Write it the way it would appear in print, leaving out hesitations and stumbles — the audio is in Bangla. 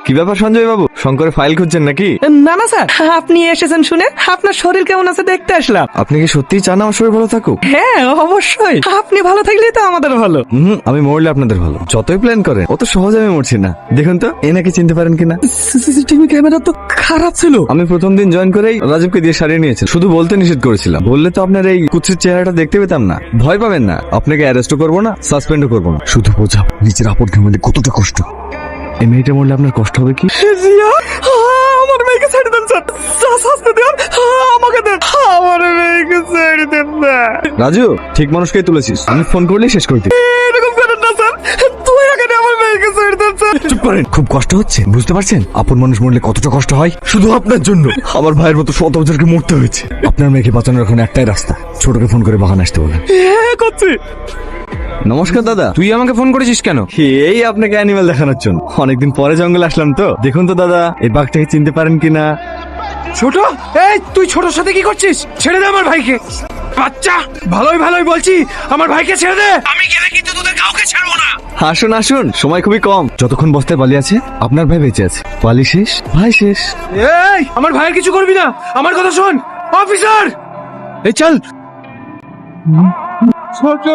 কি ব্যাপার সঞ্জয় বাবু, শঙ্করের ফাইল খুঁজছেন নাকি? না না স্যার, আপনি এসেছেন শুনে আপনার শরীর কেমন আছে দেখতে আসলাম। আপনি কি সত্যিই চান আমার শরীর ভালো থাকুক? হ্যাঁ অবশ্যই, আপনি ভালো থাকলেই তো আমাদের ভালো। আমি মরলে আপনাদের ভালো। যতই প্ল্যান করেন অত সহজে আমি মরছি না। দেখুন তো এনাকে চিনতে পারেন কিনা। সিসিটিভি ক্যামেরা তো খারাপ ছিল। আমি প্রথম দিন জয়েন করেই রাজীবকে দিয়ে সারিয়ে নিয়েছিল। শুধু বলতে নিষেধ করেছিলাম, বললে তো আপনার এই কুৎসিত চেহারাটা দেখতে পেতাম না। ভয় পাবেন না, আপনাকে অ্যারেস্টও করবো না, সাসপেন্ডও করবো না। শুধু বোঝাও নিজের আপনকে মধ্যে কতটা কষ্ট। এই মেয়েটা মরলে আপনার কষ্ট হবে কি? জিয়া, আমার মেয়েকে ছেড়ে দেন স্যার, শাস্তি দেন আমাকে, দেন আমার মেয়েকে ছেড়ে দেন না। রাজু, ঠিক মানুষকেই তুলেছিস। আমি ফোন করলেই শেষ করে দিই। এরকম করেন না স্যার, তুই আগে আমার মেয়েকে ছেড়ে দেন স্যার। চুপ করেন। খুব কষ্ট হচ্ছে, বুঝতে পারছেন আপন মানুষ মরলে কতটা কষ্ট হয়? শুধু আপনার জন্য আমার ভাইয়ের মতো শত বছরকে মরতে হয়েছে। আপনার মেয়েকে বাঁচানোর এখন একটাই রাস্তা, ছোটকে ফোন করে বাগান আসতে বলেন। হ্যাঁ করছি। নমস্কার দাদা। তুই আমাকে ফোন করেছিস কেন? এই আপনাকে অ্যানিমেল দেখানোর জন্য। অনেকদিন পরে জঙ্গলে আসলাম তো। দেখুন তো দাদা, এই বাঘটাকে চিনতে পারেন কিনা? ছোট, এই তুই ছোটর সাথে কি করছিস? ছেড়ে দে আমার ভাইকে। বাচ্চা, ভালোই ভালোই বলছি, আমার ভাইকে ছেড়ে দে। আমি গেলে কিন্তু তোদের কাউকে ছাড়বো না। আসুন আসুন, সময় খুবই কম। যতক্ষণ বস্তায় বালি আছে আপনার ভাই বেঁচে আছে। বালি শেষ, ভাই শেষ। এই আমার ভাইয়ের কিছু করবি না, আমার কথা শোন। অফিসার, এই চল। ছোট